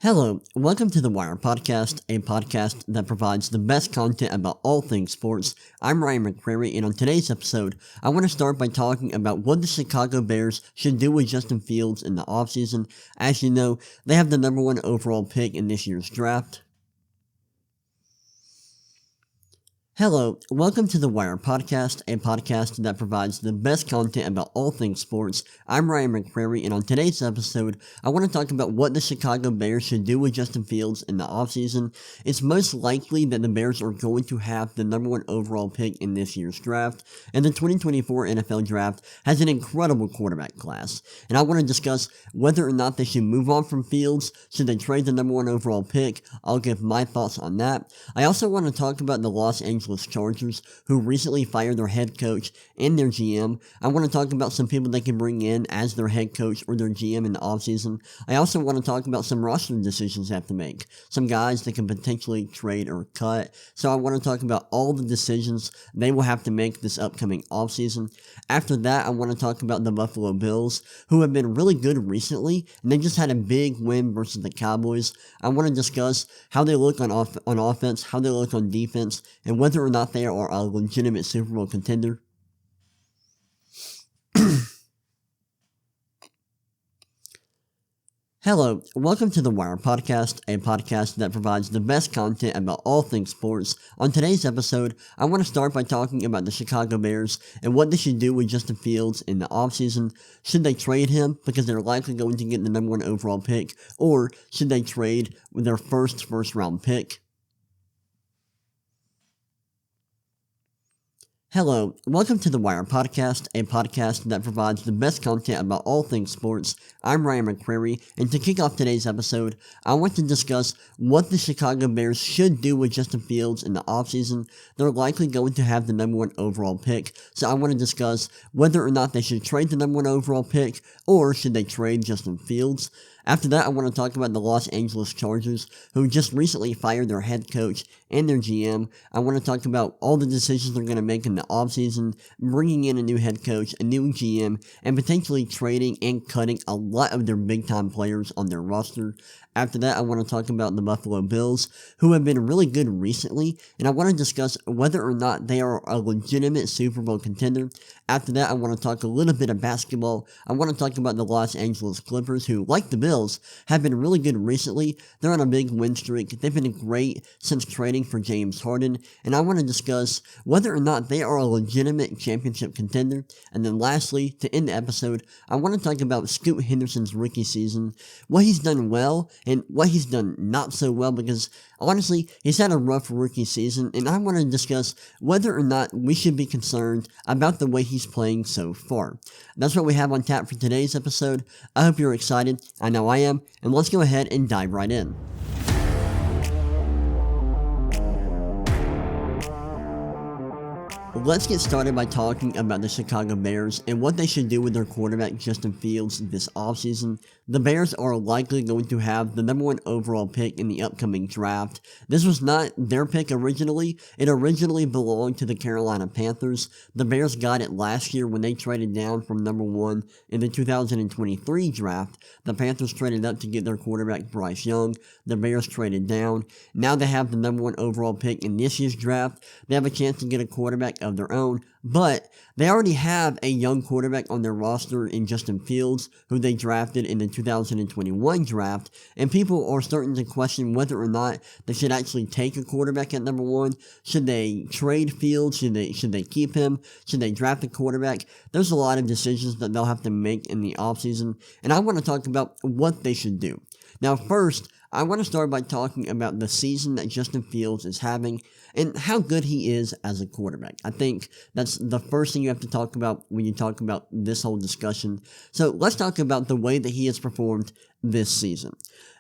Hello, welcome to the Wire Podcast, a podcast that provides the best content about all things sports. I'm Ryan McCrary, and on today's episode, I want to start by talking about what the Chicago Bears should do with Justin Fields in the offseason. As you know, they have the number one overall pick in this year's draft. Hello, welcome to the Wire Podcast, a podcast that provides the best content about all things sports. I'm Ryan McCrary, and on today's episode, I want to talk about what the Chicago Bears should do with Justin Fields in the offseason. It's most likely that the Bears are going to have the number one overall pick in this year's draft, and the 2024 NFL Draft has an incredible quarterback class. And I want to discuss whether or not they should move on from Fields, should they trade the number one overall pick. I'll give my thoughts on that. I also want to talk about the Los Angeles Chargers, who recently fired their head coach and their GM. I want to talk about some people they can bring in as their head coach or their GM in the offseason. I also want to talk about some roster decisions they have to make, some guys they can potentially trade or cut. So I want to talk about all the decisions they will have to make this upcoming offseason. After that, I want to talk about the Buffalo Bills, who have been really good recently, and they just had a big win versus the Cowboys. I want to discuss how they look on offense, how they look on defense, and whether or not they are a legitimate Super Bowl contender. Hello, welcome to the Wire Podcast, a podcast that provides the best content about all things sports. On today's episode, I want to start by talking about the Chicago Bears and what they should do with Justin Fields in the offseason. Should they trade him because they're likely going to get the number one overall pick, or should they trade with their first round pick? Hello, welcome to the Wire Podcast, a podcast that provides the best content about all things sports. I'm Ryan McCrary, and to kick off today's episode, I want to discuss what the Chicago Bears should do with Justin Fields in the offseason. They're likely going to have the number one overall pick, so I want to discuss whether or not they should trade the number one overall pick, or should they trade Justin Fields. After that, I want to talk about the Los Angeles Chargers, who just recently fired their head coach and their GM. I want to talk about all the decisions they're going to make in the offseason, bringing in a new head coach, a new GM, and potentially trading and cutting a lot of their big-time players on their roster. After that, I want to talk about the Buffalo Bills, who have been really good recently, and I want to discuss whether or not they are a legitimate Super Bowl contender. After that, I want to talk a little bit of basketball. I want to talk about the Los Angeles Clippers, who, like the Bills, have been really good recently. They're on a big win streak. They've been great since trading for James Harden, and I want to discuss whether or not they are a legitimate championship contender. And then lastly, to end the episode, I want to talk about Scoot Henderson's rookie season, what he's done well, and what he's done not so well, because honestly, he's had a rough rookie season, and I want to discuss whether or not we should be concerned about the way he's playing so far. That's what we have on tap for today's episode. I hope you're excited. I know I am, and let's go ahead and dive right in. Let's get started by talking about the Chicago Bears and what they should do with their quarterback Justin Fields this offseason. The Bears are likely going to have the number one overall pick in the upcoming draft. This was not their pick originally. It originally belonged to the Carolina Panthers. The Bears got it last year when they traded down from number one in the 2023 draft. The Panthers traded up to get their quarterback Bryce Young. The Bears traded down. Now they have the number one overall pick in this year's draft. They have a chance to get a quarterback of their own, but they already have a young quarterback on their roster in Justin Fields, who they drafted in the 2021 draft, and people are starting to question whether or not they should actually take a quarterback at number one. Should they trade Fields? Should they keep him? Should they draft a quarterback? There's a lot of decisions that they'll have to make in the offseason, and I want to talk about what they should do. Now, first, I want to start by talking about the season that Justin Fields is having and how good he is as a quarterback. I think that's the first thing you have to talk about when you talk about this whole discussion. So let's talk about the way that he has performed this season.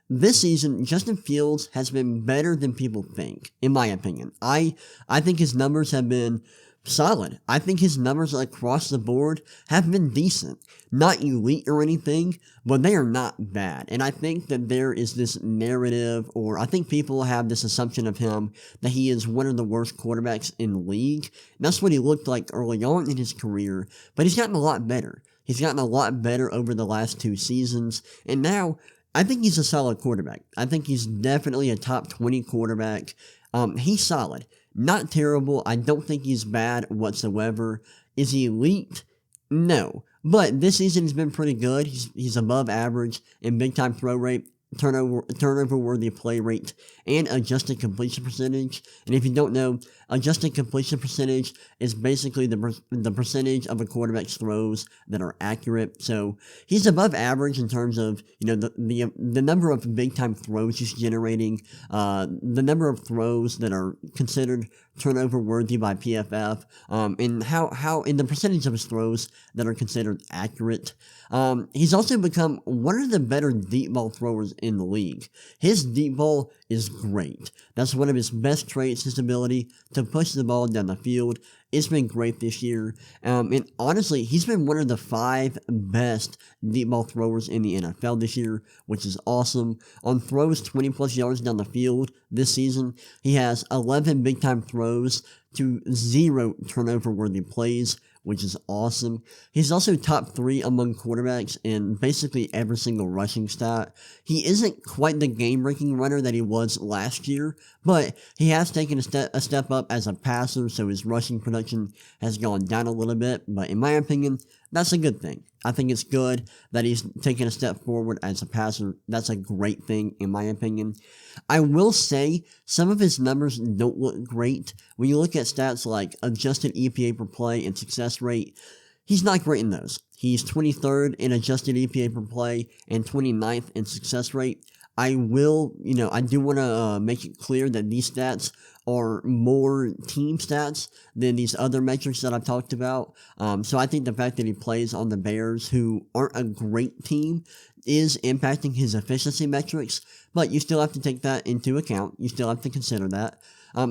This season, Justin Fields has been better than people think, in my opinion. I think his numbers have been solid. I think his numbers across the board have been decent. Not elite or anything, but they are not bad. And I think that there is this narrative, or I think people have this assumption of him that he is one of the worst quarterbacks in the league. That's what he looked like early on in his career, but he's gotten a lot better. He's gotten a lot better over the last two seasons, and now I think he's a solid quarterback. I think he's definitely a top 20 quarterback. He's solid. Not terrible. I don't think he's bad whatsoever. Is he elite? No. But this season he's been pretty good. He's above average in big time throw rate, turnover worthy play rate, and adjusted completion percentage. And if you don't know, adjusted completion percentage is basically the percentage of a quarterback's throws that are accurate. So he's above average in terms of the number of big time throws he's generating, the number of throws that are considered turnover worthy by PFF, and how in the percentage of his throws that are considered accurate. He's also become one of the better deep ball throwers in the league. His deep ball is great. That's one of his best traits, his ability to push the ball down the field. It's been great this year. And honestly, he's been one of the 5 best deep ball throwers in the NFL this year, which is awesome. On throws 20 plus yards down the field this season, he has 11 big time throws to 0 turnover worthy plays, which is awesome. He's also top 3 among quarterbacks in basically every single rushing stat. He isn't quite the game-breaking runner that he was last year, but he has taken a step up as a passer, so his rushing production has gone down a little bit, but in my opinion, that's a good thing. I think it's good that he's taken a step forward as a passer. That's a great thing, in my opinion. I will say some of his numbers don't look great. When you look at stats like adjusted EPA per play and success rate, he's not great in those. He's 23rd in adjusted EPA per play and 29th in success rate. I do want to make it clear that these stats are more team stats than these other metrics that I've talked about. So I think the fact that he plays on the Bears, who aren't a great team, is impacting his efficiency metrics, but you still have to take that into account. You still have to consider that.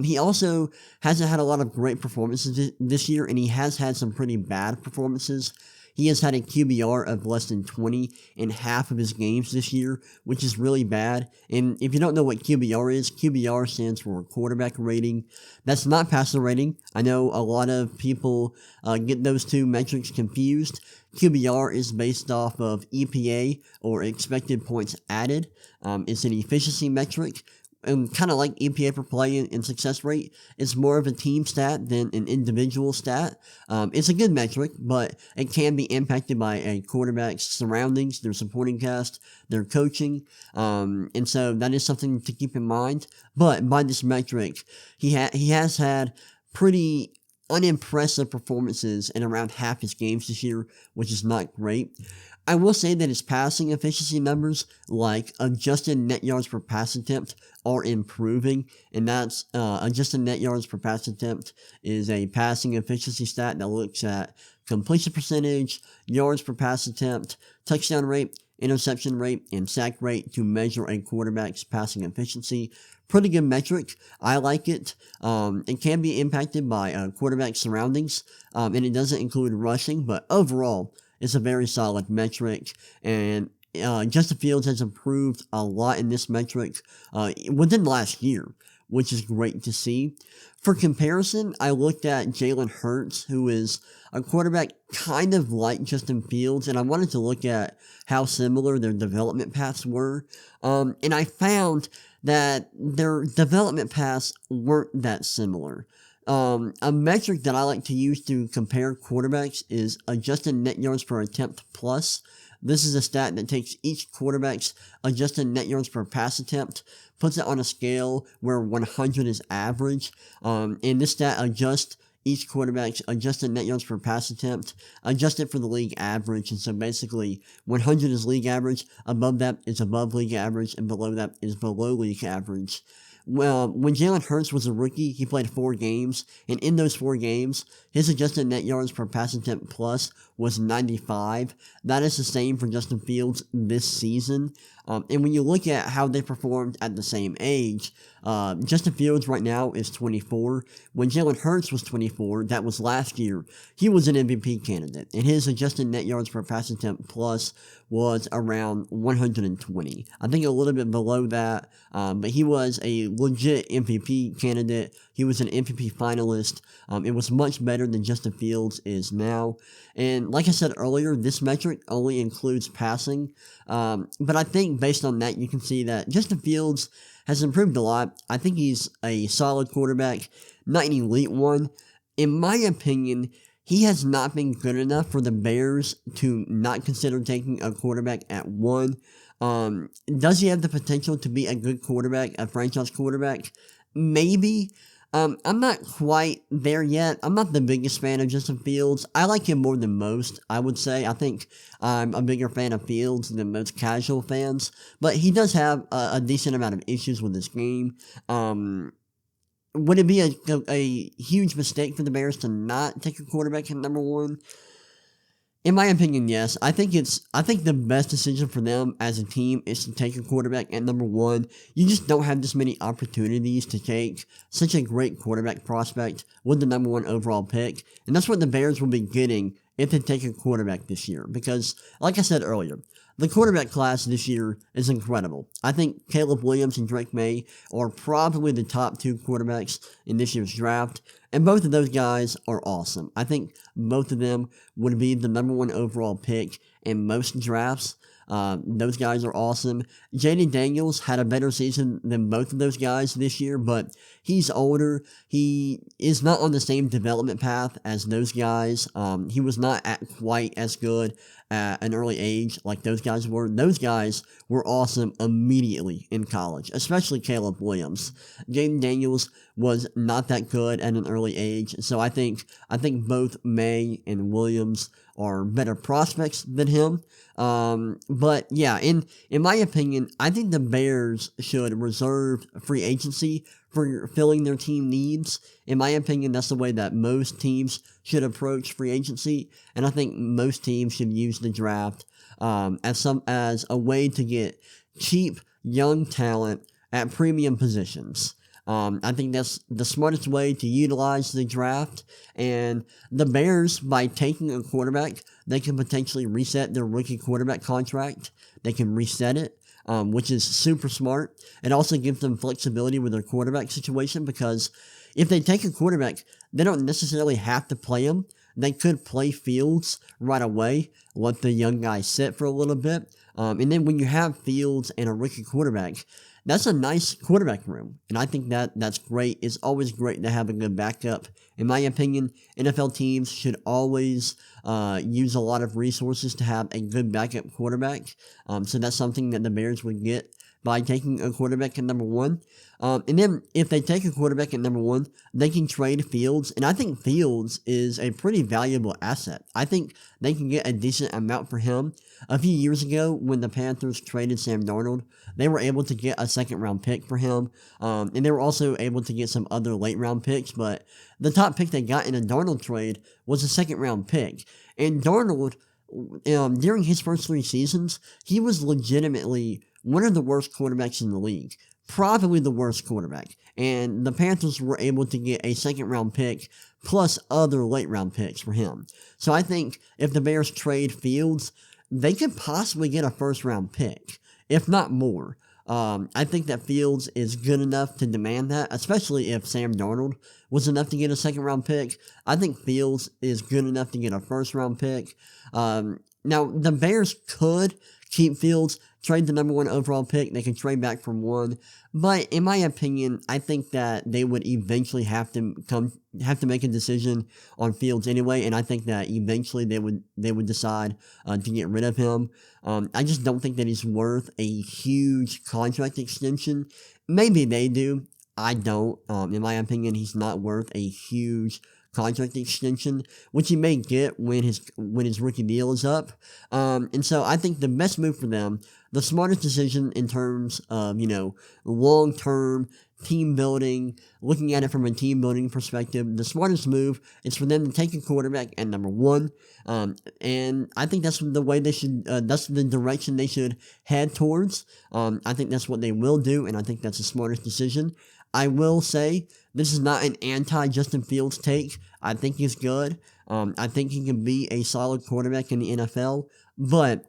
He also hasn't had a lot of great performances this year, and he has had some pretty bad performances. He has had a QBR of less than 20 in half of his games this year, which is really bad. And if you don't know what QBR is, QBR stands for quarterback rating. That's not passer rating. I know a lot of people get those two metrics confused. QBR is based off of EPA, or expected points added. It's an efficiency metric. And kind of like EPA per play and success rate, it's more of a team stat than an individual stat. It's a good metric, but it can be impacted by a quarterback's surroundings, their supporting cast, their coaching, and so that is something to keep in mind. But by this metric, he has had pretty unimpressive performances in around half his games this year, which is not great. I will say that his passing efficiency numbers, like adjusted net yards per pass attempt, are improving, and that's adjusted net yards per pass attempt is a passing efficiency stat that looks at completion percentage, yards per pass attempt, touchdown rate, interception rate, and sack rate to measure a quarterback's passing efficiency. Pretty good metric. I like it. It can be impacted by quarterback surroundings, and it doesn't include rushing, but overall, it's a very solid metric, and Justin Fields has improved a lot in this metric within last year, which is great to see. For comparison, I looked at Jalen Hurts, who is a quarterback kind of like Justin Fields, and I wanted to look at how similar their development paths were, and I found that their development paths weren't that similar. A metric that I like to use to compare quarterbacks is adjusted net yards per attempt plus. This is a stat that takes each quarterback's adjusted net yards per pass attempt, puts it on a scale where 100 is average, and this stat adjusts each quarterback's adjusted net yards per pass attempt, adjusted for the league average, and so basically 100 is league average, above that is above league average, and below that is below league average. Well, when Jalen Hurts was a rookie, he played 4 games, and in those 4 games, his adjusted net yards per pass attempt plus was 95. That is the same for Justin Fields this season. And when you look at how they performed at the same age, Justin Fields right now is 24. When Jalen Hurts was 24, that was last year, he was an MVP candidate, and his adjusted net yards per pass attempt plus was around 120. I think a little bit below that, but he was a legit MVP candidate. He was an MVP finalist. It was much better than Justin Fields is now. And And like I said earlier, this metric only includes passing. But I think based on that, you can see that Justin Fields has improved a lot. I think he's a solid quarterback, not an elite one. In my opinion, he has not been good enough for the Bears to not consider taking a quarterback at 1. Does he have the potential to be a good quarterback, a franchise quarterback? Maybe. I'm not quite there yet. I'm not the biggest fan of Justin Fields. I like him more than most, I would say. I think I'm a bigger fan of Fields than most casual fans. But he does have a decent amount of issues with his game. Would it be a huge mistake for the Bears to not take a quarterback at number 1? In my opinion, yes. I think the best decision for them as a team is to take a quarterback at number 1. You just don't have this many opportunities to take such a great quarterback prospect with the number 1 overall pick. And that's what the Bears will be getting if they take a quarterback this year. Because, like I said earlier, the quarterback class this year is incredible. I think Caleb Williams and Drake May are probably the top 2 quarterbacks in this year's draft, and both of those guys are awesome. I think both of them would be the number 1 overall pick in most drafts. Those guys are awesome. Jaden Daniels had a better season than both of those guys this year, but he's older. He is not on the same development path as those guys. He was not at quite as good at an early age like those guys were. Those guys were awesome immediately in college, especially Caleb Williams. Jaden Daniels was not that good at an early age, so I think both May and Williams are better prospects than him. But yeah, in my opinion, I think the Bears should reserve free agency for filling their team needs. In my opinion, that's the way that most teams should approach free agency, and I think most teams should use the draft as a way to get cheap young talent at premium positions. I think that's the smartest way to utilize the draft, and the Bears, by taking a quarterback, they can potentially reset their rookie quarterback contract. They can reset it, which is super smart. It also gives them flexibility with their quarterback situation, because if they take a quarterback, they don't necessarily have to play him. They could play Fields right away, let the young guy sit for a little bit, and then when you have Fields and a rookie quarterback, that's a nice quarterback room, and I think that's great. It's always great to have a good backup. In my opinion, NFL teams should always use a lot of resources to have a good backup quarterback, so that's something that the Bears would get by taking a quarterback at number 1. And then if they take a quarterback at number 1, they can trade Fields, and I think Fields is a pretty valuable asset. I think they can get a decent amount for him. A few years ago, when the Panthers traded Sam Darnold, they were able to get a second-round pick for him, and they were also able to get some other late-round picks, but the top pick they got in a Darnold trade was a second-round pick. And Darnold, during his first 3 seasons, he was legitimately one of the worst quarterbacks in the league. Probably the worst quarterback. And the Panthers were able to get a second-round pick plus other late-round picks for him. So I think if the Bears trade Fields, they could possibly get a first-round pick, if not more. I think that Fields is good enough to demand that, especially if Sam Darnold was enough to get a second-round pick. I think Fields is good enough to get a first-round pick. Now, the Bears could keep Fields, trade the number 1 overall pick. They can trade back from 1. But in my opinion, I think that they would eventually have to make a decision on Fields anyway, and I think that eventually they would decide to get rid of him. I just don't think that he's worth a huge contract extension. Maybe they do. I don't. In my opinion, he's not worth a huge contract extension, which he may get when his rookie deal is up. And so I think the best move for them, the smartest decision in terms of, long-term team building, looking at it from a team building perspective, the smartest move is for them to take a quarterback at number 1. And I think that's the way they should, that's the direction they should head towards. I think that's what they will do, and I think that's the smartest decision. I will say, this is not an anti-Justin Fields take. I think he's good. I think he can be a solid quarterback in the NFL, but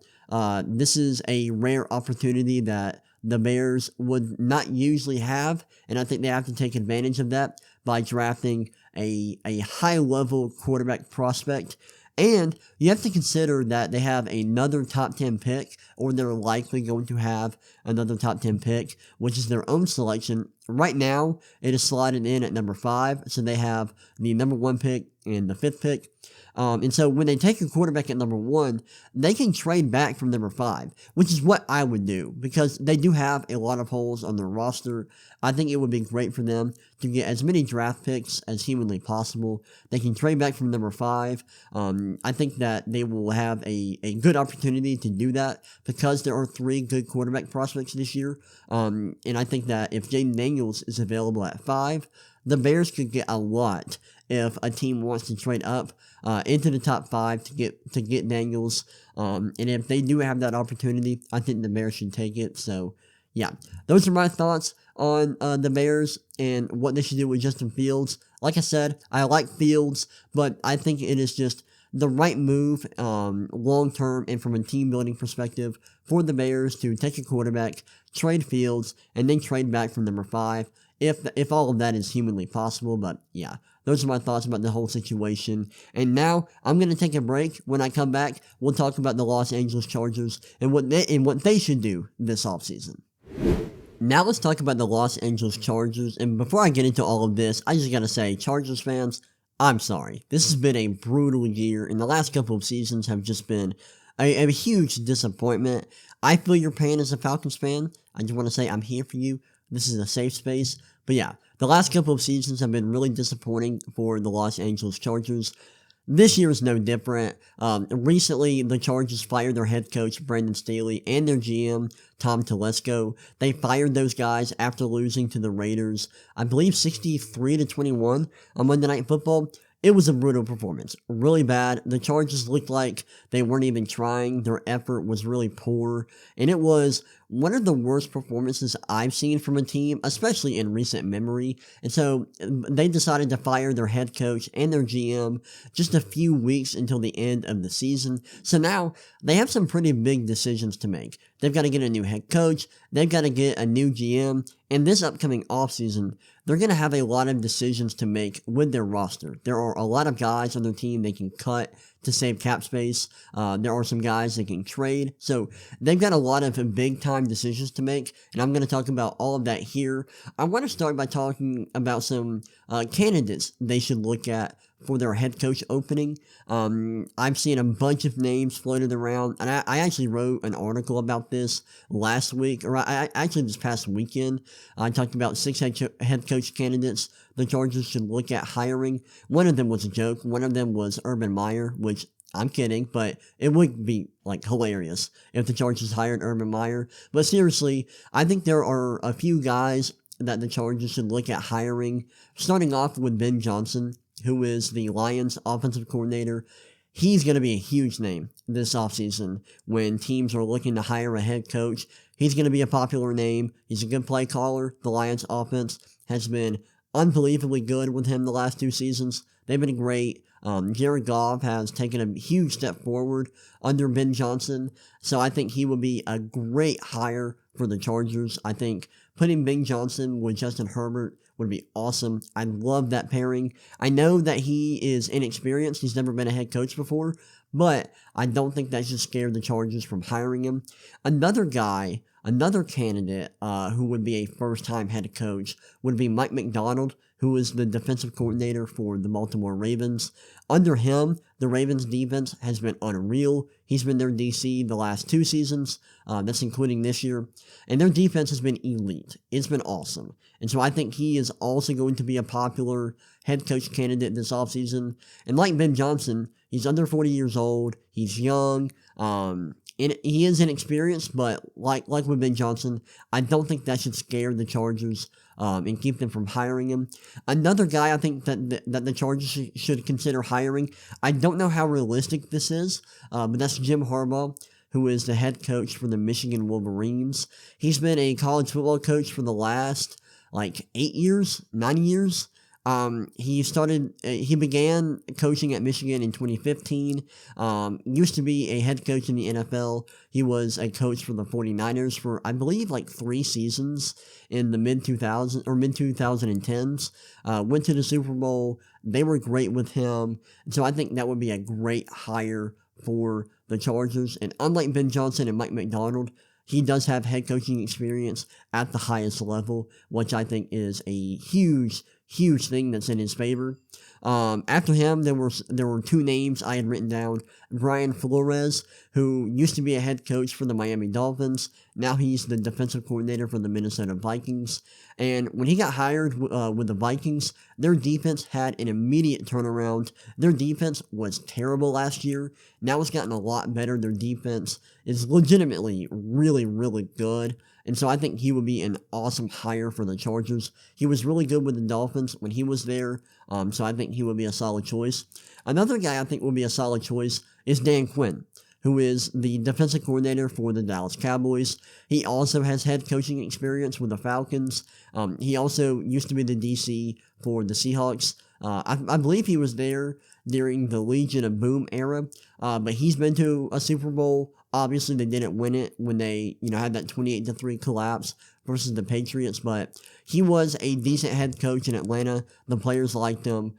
this is a rare opportunity that the Bears would not usually have, and I think they have to take advantage of that by drafting a high-level quarterback prospect And you have to consider that they have another top 10 pick, or they're likely going to have another top 10 pick, which is their own selection. Right now, it is slotted in at number 5, so they have the number 1 pick and the 5th pick. And so when they take a quarterback at number 1, they can trade back from number 5, which is what I would do, because they do have a lot of holes on their roster. I think it would be great for them to get as many draft picks as humanly possible. They can trade back from number 5. I think that they will have a good opportunity to do that, because there are 3 good quarterback prospects this year. And I think that if Jaden Daniels is available at 5, the Bears could get a lot if a team wants to trade up into the top 5 to get Daniels. And if they do have that opportunity, I think the Bears should take it. So, yeah, those are my thoughts on the Bears and what they should do with Justin Fields. Like I said, I like Fields, but I think it is just the right move long-term and from a team-building perspective for the Bears to take a quarterback, trade Fields, and then trade back from number 5. If all of that is humanly possible. But yeah, those are my thoughts about the whole situation. And now I'm going to take a break. When I come back, we'll talk about the Los Angeles Chargers and what they should do this offseason. Now let's talk about the Los Angeles Chargers. And before I get into all of this, I just got to say, Chargers fans, I'm sorry. This has been a brutal year, and the last couple of seasons have just been a huge disappointment. I feel your pain as a Falcons fan. I just want to say I'm here for you. This is a safe space. But yeah, the last couple of seasons have been really disappointing for the Los Angeles Chargers. This year is no different. Recently, the Chargers fired their head coach, Brandon Staley, and their GM, Tom Telesco. They fired those guys after losing to the Raiders, I believe 63-21 on Monday Night Football. It was a brutal performance, really bad. The Chargers looked like they weren't even trying. Their effort was really poor, and it was one of the worst performances I've seen from a team, especially in recent memory. And so they decided to fire their head coach and their GM just a few weeks until the end of the season. So now they have some pretty big decisions to make. They've got to get a new head coach, they've got to get a new GM, and this upcoming offseason, they're going to have a lot of decisions to make with their roster. There are a lot of guys on their team they can cut to save cap space. There are some guys they can trade. So they've got a lot of big-time decisions to make, and I'm going to talk about all of that here. I want to start by talking about some candidates they should look at for their head coach opening. I've seen a bunch of names floated around, and I actually wrote an article about this last week, or actually this past weekend. I talked about 6 head coach candidates the Chargers should look at hiring. One of them was a joke. One of them was Urban Meyer, which I'm kidding, but it would be like hilarious if the Chargers hired Urban Meyer. But seriously, I think there are a few guys that the Chargers should look at hiring, starting off with Ben Johnson, who is the Lions offensive coordinator. He's going to be a huge name this offseason when teams are looking to hire a head coach. He's going to be a popular name. He's a good play caller. The Lions offense has been unbelievably good with him the last 2 seasons. They've been great. Jared Goff has taken a huge step forward under Ben Johnson, so I think he will be a great hire for the Chargers. I think putting Ben Johnson with Justin Herbert would be awesome. I love that pairing. I know that he is inexperienced. He's never been a head coach before, but I don't think that should scare the Chargers from hiring him. Another candidate who would be a first-time head coach would be Mike Macdonald, who is the defensive coordinator for the Baltimore Ravens. Under him, the Ravens defense has been unreal. He's been their DC the last 2 seasons, that's including this year, and their defense has been elite. It's been awesome. And so I think he is also going to be a popular head coach candidate this offseason. And like Ben Johnson, he's under 40 years old, he's young, and he is inexperienced, but like with Ben Johnson, I don't think that should scare the Chargers and keep them from hiring him. Another guy I think that the Chargers should consider hiring, I don't know how realistic this is, but that's Jim Harbaugh, who is the head coach for the Michigan Wolverines. He's been a college football coach for the last 9 years. He began coaching at Michigan in 2015. Used to be a head coach in the NFL. He was a coach for the 49ers for, I believe, like 3 seasons in the mid 2000s or mid 2010s. Went to the Super Bowl. They were great with him. So I think that would be a great hire for the Chargers. And unlike Ben Johnson and Mike McDonald, he does have head coaching experience at the highest level, which I think is a huge thing that's in his favor. After him, there were 2 names I had written down. Brian Flores, who used to be a head coach for the Miami Dolphins. Now he's the defensive coordinator for the Minnesota Vikings. And when he got hired with the Vikings, their defense had an immediate turnaround. Their defense was terrible last year. Now it's gotten a lot better. Their defense is legitimately really, really good. And so I think he would be an awesome hire for the Chargers. He was really good with the Dolphins when he was there, so I think he would be a solid choice. Another guy I think would be a solid choice is Dan Quinn, who is the defensive coordinator for the Dallas Cowboys. He also has head coaching experience with the Falcons. He also used to be the DC for the Seahawks. I believe he was there during the Legion of Boom era, but he's been to a Super Bowl. Obviously, they didn't win it when they, had that 28-3 collapse versus the Patriots, but he was a decent head coach in Atlanta. The players liked him.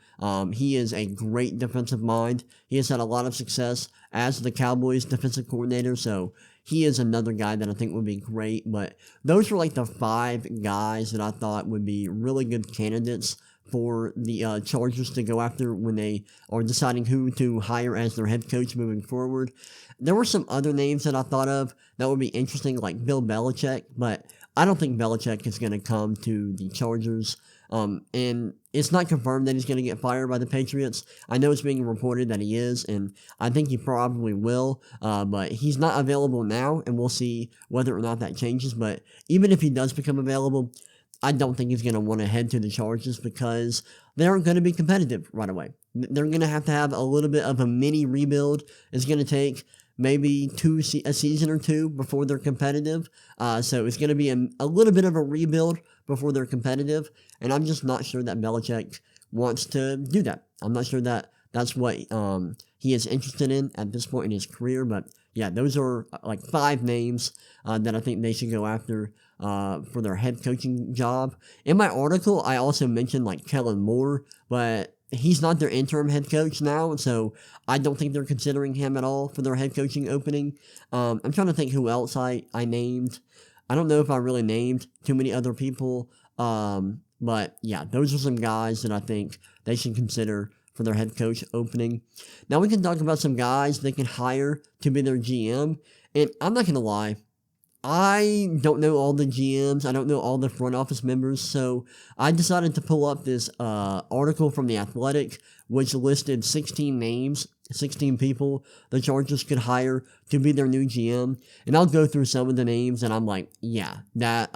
He is a great defensive mind. He has had a lot of success as the Cowboys defensive coordinator, so he is another guy that I think would be great. But those were like the 5 guys that I thought would be really good candidates for the Chargers to go after when they are deciding who to hire as their head coach moving forward. There were some other names that I thought of that would be interesting, like Bill Belichick, but I don't think Belichick is going to come to the Chargers. And it's not confirmed that he's going to get fired by the Patriots. I know it's being reported that he is, and I think he probably will, but he's not available now, and we'll see whether or not that changes. But even if he does become available, I don't think he's going to want to head to the Chargers because they aren't going to be competitive right away. They're going to have a little bit of a mini rebuild. It's going to take maybe a season or 2 before they're competitive. So it's going to be a little bit of a rebuild before they're competitive. And I'm just not sure that Belichick wants to do that. I'm not sure that that's what he is interested in at this point in his career. But yeah, those are like 5 names that I think they should go after for their head coaching job. In my article, I also mentioned like Kellen Moore, but he's not their interim head coach now, so I don't think they're considering him at all for their head coaching opening. I'm trying to think who else I named. I don't know if I really named too many other people, but yeah, those are some guys that I think they should consider for their head coach opening. Now we can talk about some guys they can hire to be their GM, and I'm not going to lie, I don't know all the GMs. I don't know all the front office members, so I decided to pull up this article from The Athletic, which listed 16 names, 16 people the Chargers could hire to be their new GM, and I'll go through some of the names, and I'm like, yeah, that's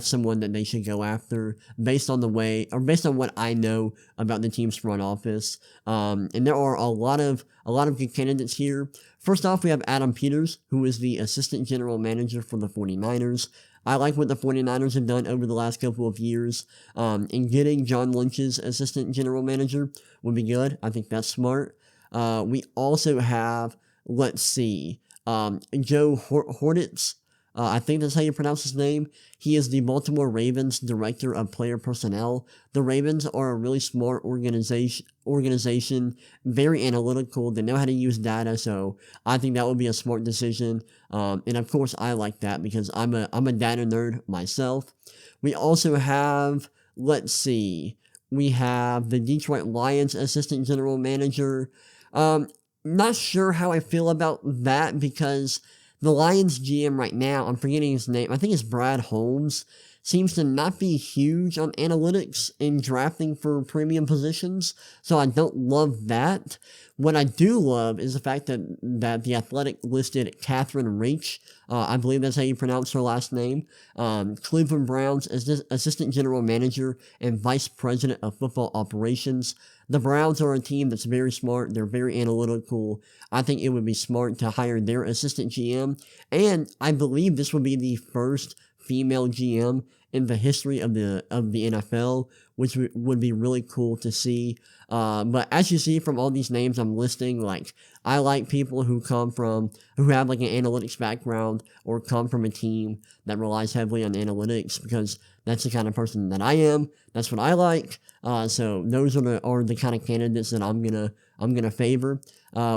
someone that they should go after based on what I know about the team's front office. And there are a lot of good candidates here. First off, we have Adam Peters, who is the assistant general manager for the 49ers. I like what the 49ers have done over the last couple of years. And getting John Lynch's assistant general manager would be good. I think that's smart. We also have, Joe Hornitz. I think that's how you pronounce his name. He is the Baltimore Ravens Director of Player Personnel. The Ravens are a really smart organization, very analytical. They know how to use data, so I think that would be a smart decision. And of course, I like that because I'm a data nerd myself. We also have, we have the Detroit Lions Assistant General Manager. Not sure how I feel about that because the Lions GM right now, I'm forgetting his name, I think it's Brad Holmes, seems to not be huge on analytics and drafting for premium positions, so I don't love that. What I do love is the fact that The Athletic listed Catherine Reich, I believe that's how you pronounce her last name, Cleveland Browns Assistant General Manager and Vice President of Football Operations. The Browns are a team that's very smart. They're very analytical. I think it would be smart to hire their assistant GM, and I believe this would be the first female GM in the history of the NFL, which would be really cool to see. But as you see from all these names I'm listing, like, I like people who have like an analytics background or come from a team that relies heavily on analytics, because that's the kind of person that I am. That's what I like. So those are the kind of candidates that I'm gonna favor.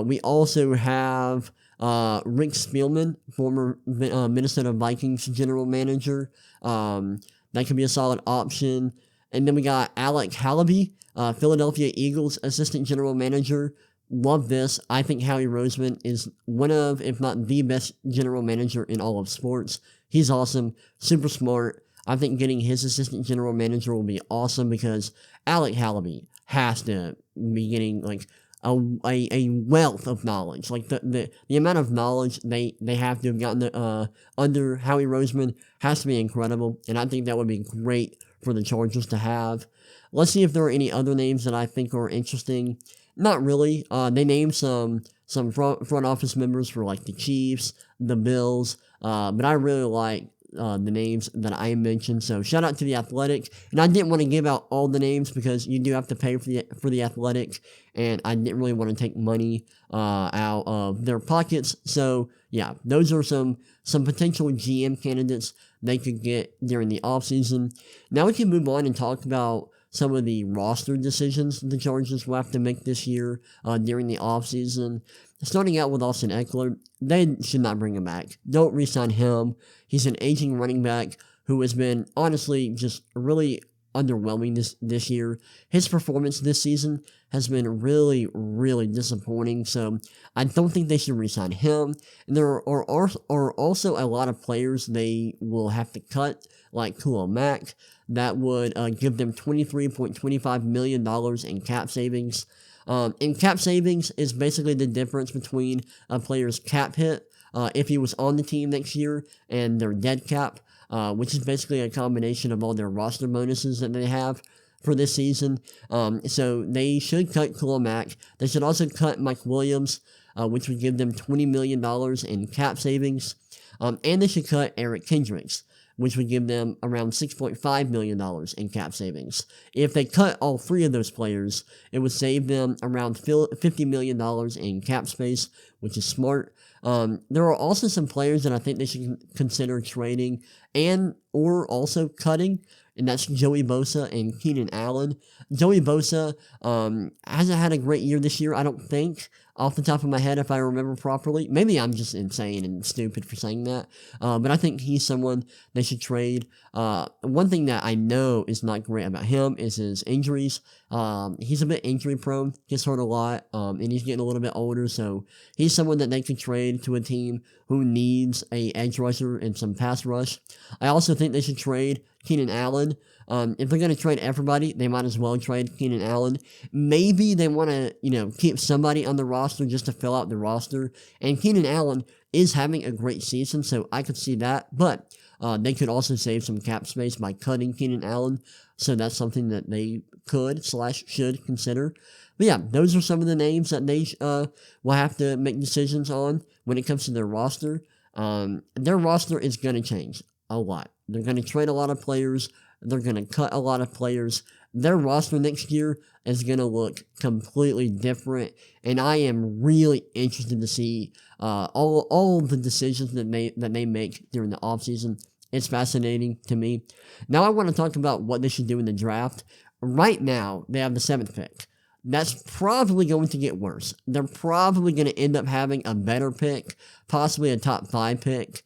We also have Rick Spielman, former Minnesota Vikings general manager. That could be a solid option. And then we got Alec Halaby, Philadelphia Eagles assistant general manager. Love this. I think Howie Roseman is one of, if not the best general manager in all of sports. He's awesome, super smart. I think getting his assistant general manager will be awesome, because Alec Halaby has to be getting like a wealth of knowledge. Like the amount of knowledge they have to have gotten under Howie Roseman has to be incredible, and I think that would be great for the Chargers to have. Let's see if there are any other names that I think are interesting. Not really. They named some front office members for like the Chiefs, the Bills, but I really like the names that I mentioned. So shout out to the Athletic. And I didn't want to give out all the names because you do have to pay for the Athletic, and I didn't really want to take money out of their pockets. So yeah, those are some potential GM candidates they could get during the offseason. Now we can move on and talk about some of the roster decisions the Chargers will have to make this year during the offseason. Starting out with Austin Eckler, they should not bring him back. Don't re-sign him. He's an aging running back who has been, honestly, just really underwhelming this year. His performance this season has been really, really disappointing, so I don't think they should re-sign him. And there are also a lot of players they will have to cut, like Khalil Mack. That would give them $23.25 million in cap savings. And cap savings is basically the difference between a player's cap hit if he was on the team next year and their dead cap, which is basically a combination of all their roster bonuses that they have for this season. So they should cut Khalil Mack. They should also cut Mike Williams, which would give them $20 million in cap savings. And they should cut Eric Kendricks, which would give them around $6.5 million in cap savings. If they cut all three of those players, it would save them around $50 million in cap space, which is smart. There are also some players that I think they should consider trading and or also cutting, and that's Joey Bosa and Keenan Allen. Joey Bosa hasn't had a great year this year, I don't think, off the top of my head, if I remember properly. Maybe I'm just insane and stupid for saying that, but I think he's someone they should trade. One thing that I know is not great about him is his injuries. He's a bit injury prone, gets hurt a lot, and he's getting a little bit older, so he's someone that they could trade to a team who needs a edge rusher and some pass rush. I also think they should trade Keenan Allen. If they're going to trade everybody, they might as well trade Keenan Allen. Maybe they want to, keep somebody on the roster just to fill out the roster. And Keenan Allen is having a great season, so I could see that. But they could also save some cap space by cutting Keenan Allen. So that's something that they could/should consider. But yeah, those are some of the names that they will have to make decisions on when it comes to their roster. Their roster is going to change a lot. They're going to trade a lot of players. They're going to cut a lot of players. Their roster next year is going to look completely different, and I am really interested to see all the decisions that they make during the offseason. It's fascinating to me. Now I want to talk about what they should do in the draft. Right now, they have the 7th pick. That's probably going to get worse. They're probably going to end up having a better pick, possibly a top 5 pick,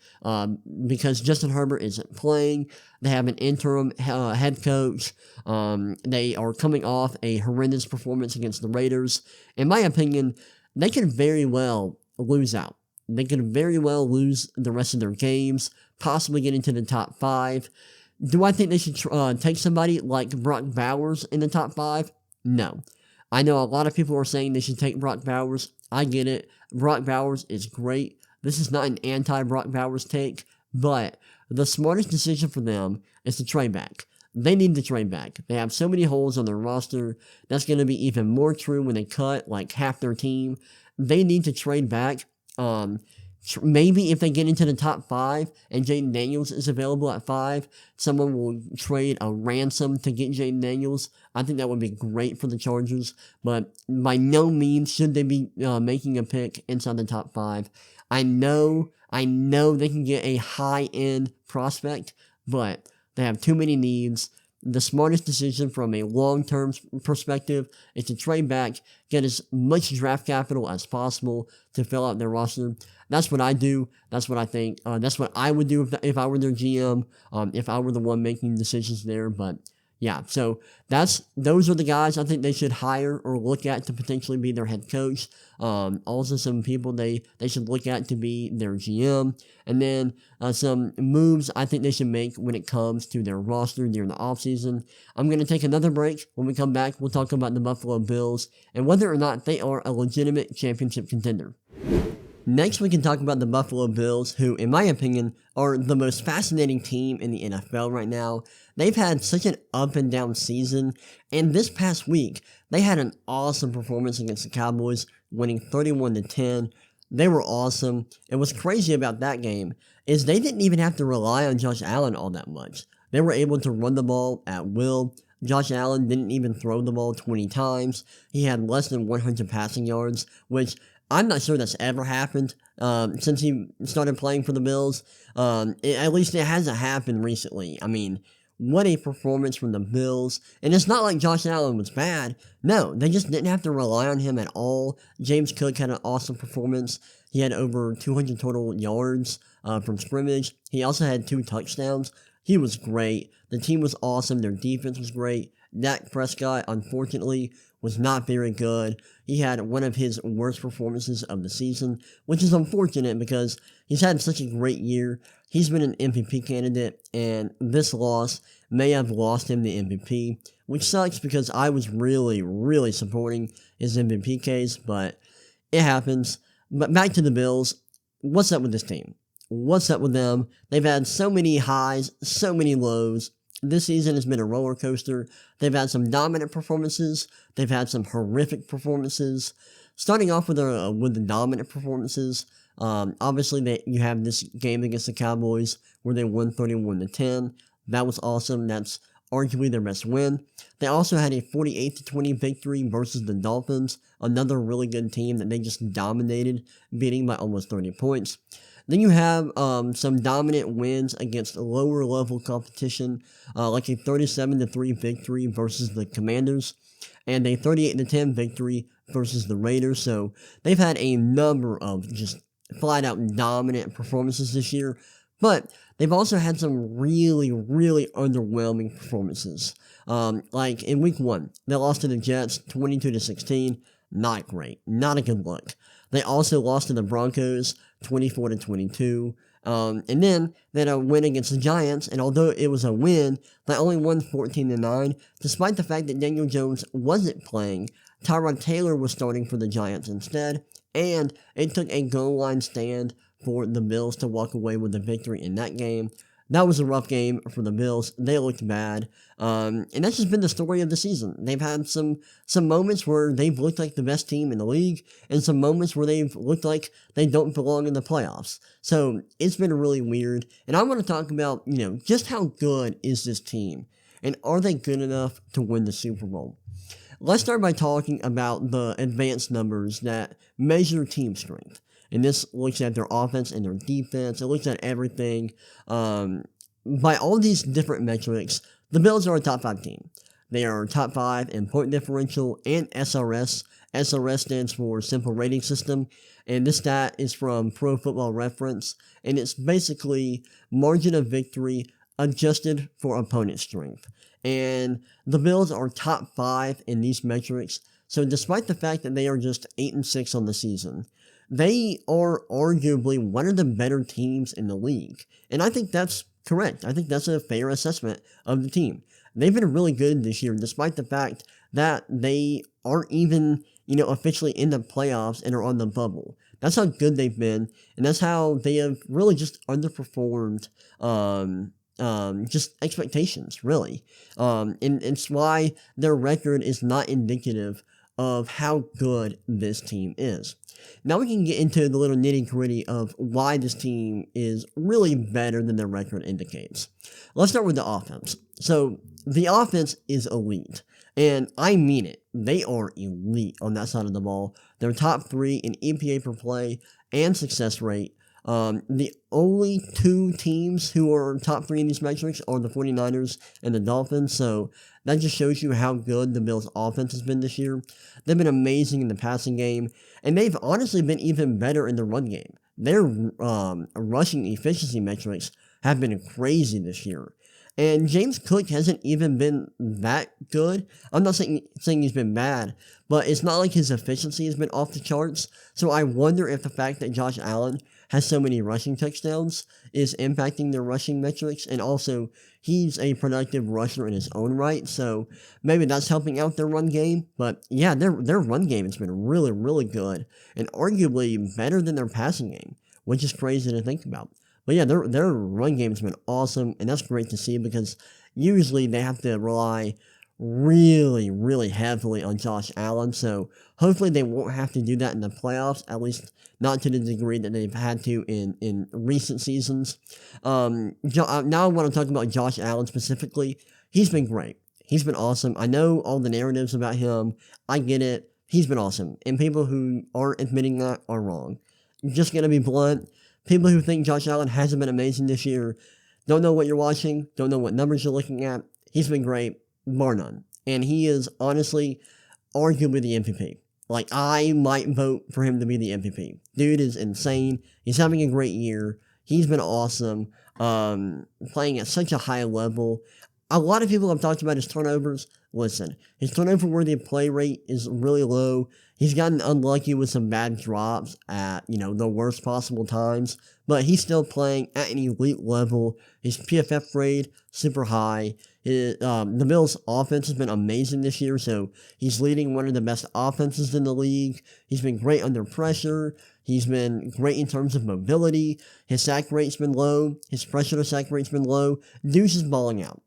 because Justin Herbert isn't playing. They have an interim head coach. They are coming off a horrendous performance against the Raiders. In my opinion, they could very well lose out. They could very well lose the rest of their games, possibly get into the top 5. Do I think they should take somebody like Brock Bowers in the top 5? No. I know a lot of people are saying they should take Brock Bowers. I get it. Brock Bowers is great. This is not an anti-Brock Bowers take, but the smartest decision for them is to trade back. They need to trade back. They have so many holes on their roster. That's going to be even more true when they cut like half their team. They need to trade back. Maybe if they get into the top 5 and Jaden Daniels is available at 5, someone will trade a ransom to get Jaden Daniels. I think that would be great for the Chargers, but by no means should they be making a pick inside the top 5. I know they can get a high-end prospect, but they have too many needs. The smartest decision from a long-term perspective is to trade back, get as much draft capital as possible to fill out their roster. That's what I do. That's what I think. That's what I would do if I were their GM, if I were the one making decisions there. But yeah, so those are the guys I think they should hire or look at to potentially be their head coach. Also some people they should look at to be their GM. And then some moves I think they should make when it comes to their roster during the offseason. I'm going to take another break. When we come back, we'll talk about the Buffalo Bills and whether or not they are a legitimate championship contender. Next, we can talk about the Buffalo Bills, who, in my opinion, are the most fascinating team in the NFL right now. They've had such an up-and-down season, and this past week, they had an awesome performance against the Cowboys, winning 31-10. They were awesome, and what's crazy about that game is they didn't even have to rely on Josh Allen all that much. They were able to run the ball at will. Josh Allen didn't even throw the ball 20 times. He had less than 100 passing yards, which I'm not sure that's ever happened since he started playing for the Bills. At least it hasn't happened recently. I mean, what a performance from the Bills. And it's not like Josh Allen was bad. No, they just didn't have to rely on him at all. James Cook had an awesome performance. He had over 200 total yards from scrimmage. He also had 2 touchdowns. He was great. The team was awesome. Their defense was great. Dak Prescott, unfortunately, was not very good. He had one of his worst performances of the season, which is unfortunate because he's had such a great year. He's been an MVP candidate, and this loss may have lost him the MVP, which sucks because I was really, really supporting his MVP case, but it happens. But back to the Bills. What's up with this team? What's up with them? They've had so many highs, so many lows. This season has been a roller coaster. They've had some dominant performances. They've had some horrific performances. Starting off with the dominant performances, obviously you have this game against the Cowboys where they won 31-10. That was awesome. That's arguably their best win. They also had a 48-20 victory versus the Dolphins, another really good team that they just dominated, beating by almost 30 points. Then you have some dominant wins against lower level competition, like a 37-3 victory versus the Commanders, and a 38-10 victory versus the Raiders. So they've had a number of just flat out dominant performances this year, but they've also had some really, really underwhelming performances. Like in week 1, they lost to the Jets 22-16. Not great. Not a good look. They also lost to the Broncos 24-22. And then they had a win against the Giants, and although it was a win, they only won 14-9, despite the fact that Daniel Jones wasn't playing. Tyrod Taylor was starting for the Giants instead, and it took a goal line stand for the Bills to walk away with the victory in that game. That was a rough game for the Bills. They looked bad. And that's just been the story of the season. They've had some moments where they've looked like the best team in the league, and some moments where they've looked like they don't belong in the playoffs. So it's been really weird. And I want to talk about, just how good is this team? And are they good enough to win the Super Bowl? Let's start by talking about the advanced numbers that measure team strength. And this looks at their offense and their defense. It looks at everything. By all these different metrics, the Bills are a top 5 team. They are top 5 in point differential and SRS. SRS stands for Simple Rating System. And this stat is from Pro Football Reference. And it's basically margin of victory adjusted for opponent strength. And the Bills are top 5 in these metrics. So despite the fact that they are just 8-6 on the season, they are arguably one of the better teams in the league. And I think that's correct. I think that's a fair assessment of the team. They've been really good this year, despite the fact that they aren't even, officially in the playoffs and are on the bubble. That's how good they've been, and that's how they have really just underperformed just expectations, really. And it's why their record is not indicative of how good this team is. Now we can get into the little nitty-gritty of why this team is really better than their record indicates. Let's start with the offense. So, the offense is elite, and I mean it. They are elite on that side of the ball. They're top 3 in EPA per play and success rate. The only 2 teams who are top 3 in these metrics are the 49ers and the Dolphins, so that just shows you how good the Bills' offense has been this year. They've been amazing in the passing game, and they've honestly been even better in the run game. Their rushing efficiency metrics have been crazy this year. And James Cook hasn't even been that good. I'm not saying he's been bad, but it's not like his efficiency has been off the charts. So I wonder if the fact that Josh Allen has so many rushing touchdowns is impacting their rushing metrics. And also, he's a productive rusher in his own right. So maybe that's helping out their run game. But yeah, their run game has been really, really good. And arguably better than their passing game, which is crazy to think about. But yeah, their run game has been awesome, and that's great to see because usually they have to rely really, really heavily on Josh Allen. So hopefully they won't have to do that in the playoffs, at least not to the degree that they've had to in recent seasons. Now I want to talk about Josh Allen specifically. He's been great. He's been awesome. I know all the narratives about him. I get it. He's been awesome. And people who aren't admitting that are wrong. Just going to be blunt. People who think Josh Allen hasn't been amazing this year don't know what you're watching, don't know what numbers you're looking at. He's been great, bar none. And he is honestly arguably the MVP. Like, I might vote for him to be the MVP. Dude is insane. He's having a great year. He's been awesome, playing at such a high level. A lot of people have talked about his turnovers. Listen, his turnover-worthy play rate is really low. He's gotten unlucky with some bad drops at, the worst possible times, but he's still playing at an elite level. His PFF grade, super high. The Bills' offense has been amazing this year, so he's leading one of the best offenses in the league. He's been great under pressure. He's been great in terms of mobility. His sack rate's been low. His pressure to sack rate's been low. Deuce is balling out.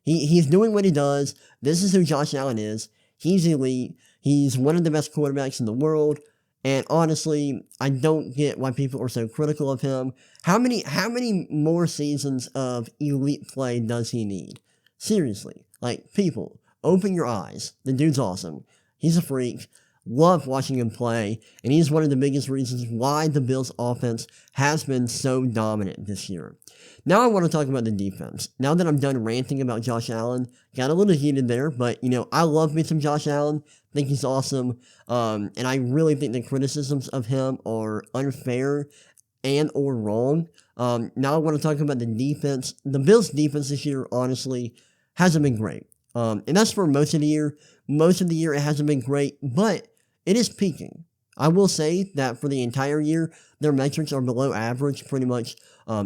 He's doing what he does. This is who Josh Allen is. He's elite. He's one of the best quarterbacks in the world. And honestly, I don't get why people are so critical of him. How many more seasons of elite play does he need? Seriously. People, open your eyes. The dude's awesome. He's a freak. Love watching him play, and he's one of the biggest reasons why the Bills' offense has been so dominant this year. Now I want to talk about the defense. Now that I'm done ranting about Josh Allen, got a little heated there, but, I love me some Josh Allen, think he's awesome, and I really think the criticisms of him are unfair and or wrong. Now I want to talk about the defense. The Bills' defense this year, honestly, hasn't been great. And that's for most of the year. Most of the year it hasn't been great, but it is peaking. I will say that for the entire year, their metrics are below average pretty much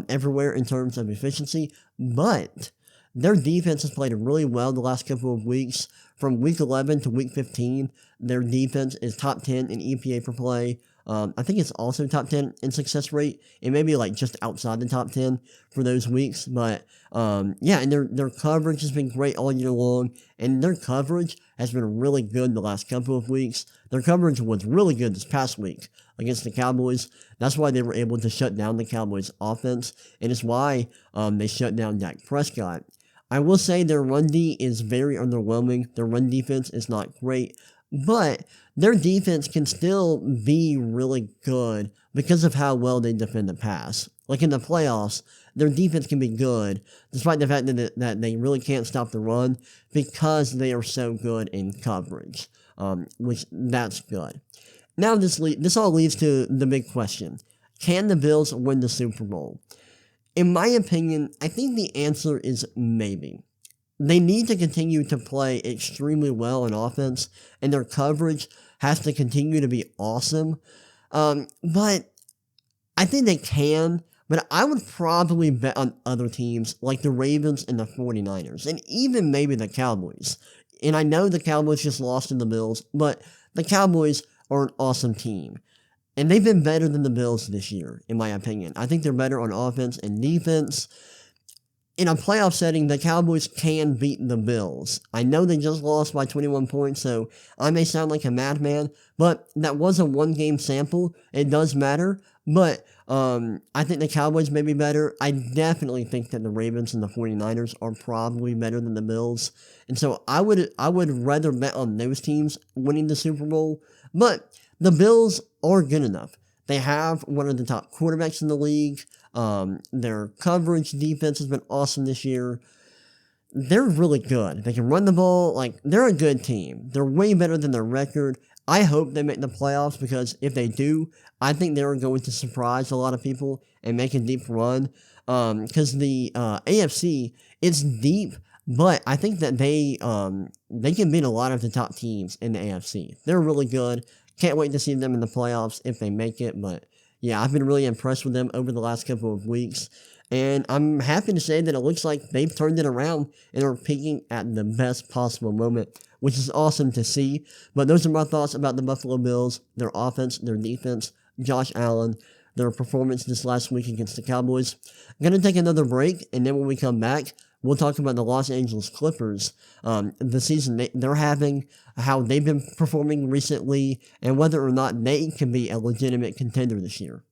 everywhere in terms of efficiency, but their defense has played really well the last couple of weeks. From week 11 to week 15, their defense is top 10 in EPA per play. I think it's also top 10 in success rate. It may be just outside the top 10 for those weeks, but and their coverage has been great all year long, and their coverage has been really good the last couple of weeks. Their coverage was really good this past week against the Cowboys. That's why they were able to shut down the Cowboys' offense, and it's why they shut down Dak Prescott. I will say their run D is very underwhelming. Their run defense is not great, but their defense can still be really good because of how well they defend the pass. In the playoffs, their defense can be good, despite the fact that they really can't stop the run because they are so good in coverage, which that's good. Now this all leads to the big question. Can the Bills win the Super Bowl? In my opinion, I think the answer is maybe. They need to continue to play extremely well in offense, and their coverage has to continue to be awesome. But I think they can, but I would probably bet on other teams like the Ravens and the 49ers, and even maybe the Cowboys. And I know the Cowboys just lost to the Bills, but the Cowboys are an awesome team. And they've been better than the Bills this year, in my opinion. I think they're better on offense and defense. in a playoff setting, the Cowboys can beat the Bills. I know they just lost by 21 points, so I may sound like a madman, but that was a one-game sample. It does matter, but I think the Cowboys may be better. I definitely think that the Ravens and the 49ers are probably better than the Bills, and so I would rather bet on those teams winning the Super Bowl, but the Bills are good enough. They have one of the top quarterbacks in the league. Their coverage defense has been awesome this year. They're really good. They can run the ball. Like, they're a good team. They're way better than their record. I hope they make the playoffs because if they do, I think they're going to surprise a lot of people and make a deep run. Because the AFC, it's deep, but I think that they can beat a lot of the top teams in the AFC. They're really good. Can't wait to see them in the playoffs if they make it, but yeah, I've been really impressed with them over the last couple of weeks, and I'm happy to say that it looks like they've turned it around and are peaking at the best possible moment, which is awesome to see. But those are my thoughts about the Buffalo Bills, their offense, their defense, Josh Allen, their performance this last week against the Cowboys. I'm going to take another break, and then when we come back, we'll talk about the Los Angeles Clippers, the season they're having, how they've been performing recently, and whether or not they can be a legitimate contender this year.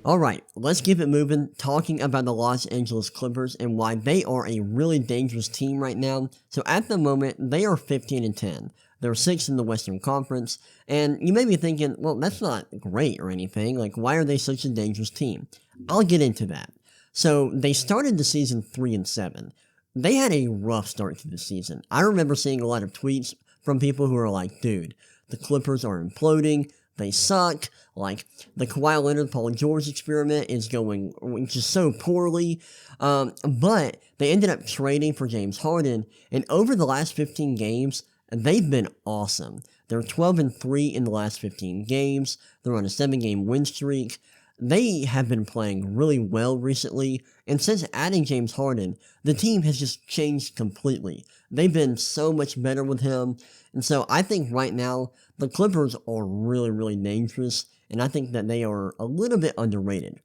Alright, let's keep it moving, talking about the Los Angeles Clippers and why they are a really dangerous team right now. So at the moment, they are 15-10. They're 6th in the Western Conference, and you may be thinking, well, that's not great or anything, like why are they such a dangerous team? I'll get into that. So they started the season 3-7. They had a rough start to the season. I remember seeing a lot of tweets from people who are like, dude, the Clippers are imploding, they suck, like, the Kawhi Leonard, Paul George experiment is going just so poorly, but they ended up trading for James Harden, and over the last 15 games, they've been awesome. They're 12-3 in the last 15 games, they're on a 7-game win streak. They have been playing really well recently, and since adding James Harden, the team has just changed completely. They've been so much better with him, and so I think right now, the Clippers are really, really dangerous, and I think that they are a little bit underrated.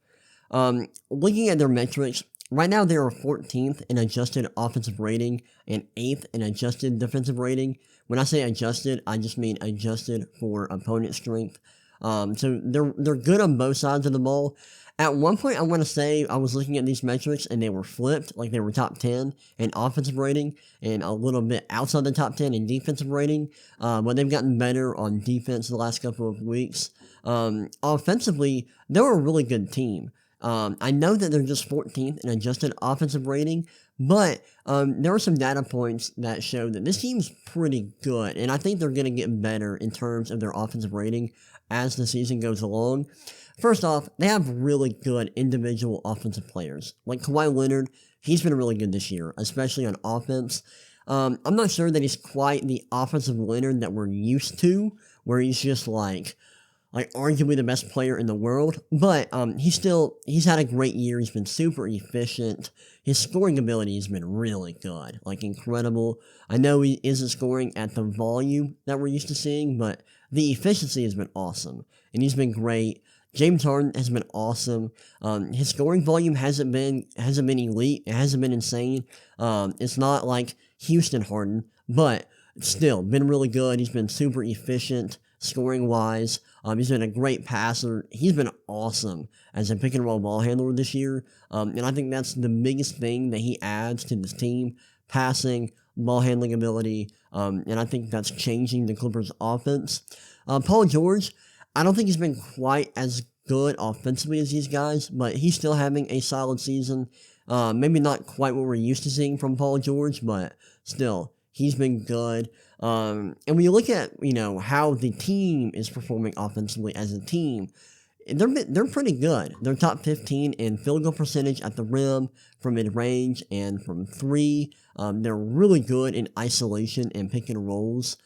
Looking at their metrics, right now they are 14th in adjusted offensive rating and 8th in adjusted defensive rating. When I say adjusted, I just mean adjusted for opponent strength. So they're good on both sides of the ball. At one point, I want to say I was looking at these metrics and they were flipped, like they were top 10 in offensive rating and a little bit outside the top 10 in defensive rating. But they've gotten better on defense the last couple of weeks. Offensively, they're a really good team. I know that they're just 14th in adjusted offensive rating, but there are some data points that show that this team's pretty good, and I think they're going to get better in terms of their offensive rating as the season goes along. First off, they have really good individual offensive players. Like Kawhi Leonard, he's been really good this year, especially on offense. I'm not sure that he's quite the offensive Leonard that we're used to, where he's just like arguably the best player in the world, but he's had a great year. He's been super efficient. His scoring ability has been really good, like incredible. I know he isn't scoring at the volume that we're used to seeing, but the efficiency has been awesome, and he's been great. James Harden has been awesome. His scoring volume hasn't been elite. It hasn't been insane. It's not like Houston Harden, but still been really good. He's been super efficient scoring wise. He's been a great passer. He's been awesome as a pick and roll ball handler this year. And I think that's the biggest thing that he adds to this team: passing, ball handling ability. And I think that's changing the Clippers' offense. Paul George, I don't think he's been quite as good offensively as these guys, but he's still having a solid season. Maybe not quite what we're used to seeing from Paul George, but still, he's been good. And when you look at, how the team is performing offensively as a team, they're pretty good. They're top 15 in field goal percentage at the rim, from mid-range, and from 3. They're really good in isolation and pick and rolls,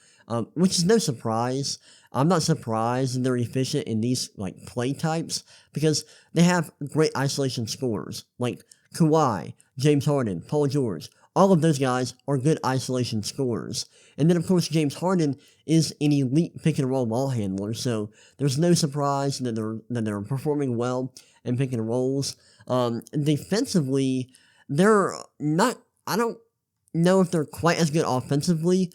which is no surprise. I'm not surprised that they're efficient in these play types because they have great isolation scorers like Kawhi, James Harden, Paul George. All of those guys are good isolation scorers. And then, of course, James Harden is an elite pick-and-roll ball handler, so there's no surprise that they're performing well in pick-and-rolls. Defensively, they're not, I don't know if they're quite as good offensively.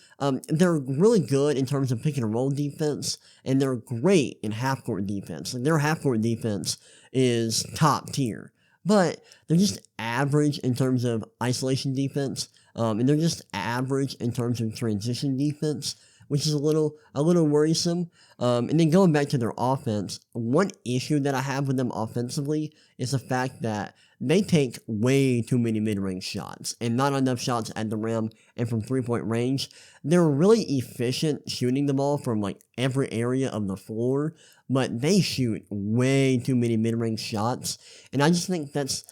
They're really good in terms of pick and roll defense, and they're great in half court defense. Like their half court defense is top tier, but they're just average in terms of isolation defense, and they're just average in terms of transition defense, which is a little worrisome. And then going back to their offense, one issue that I have with them offensively is the fact that they take way too many mid-range shots and not enough shots at the rim and from three-point range. They're really efficient shooting the ball from like every area of the floor, but they shoot way too many mid-range shots, and I just think that's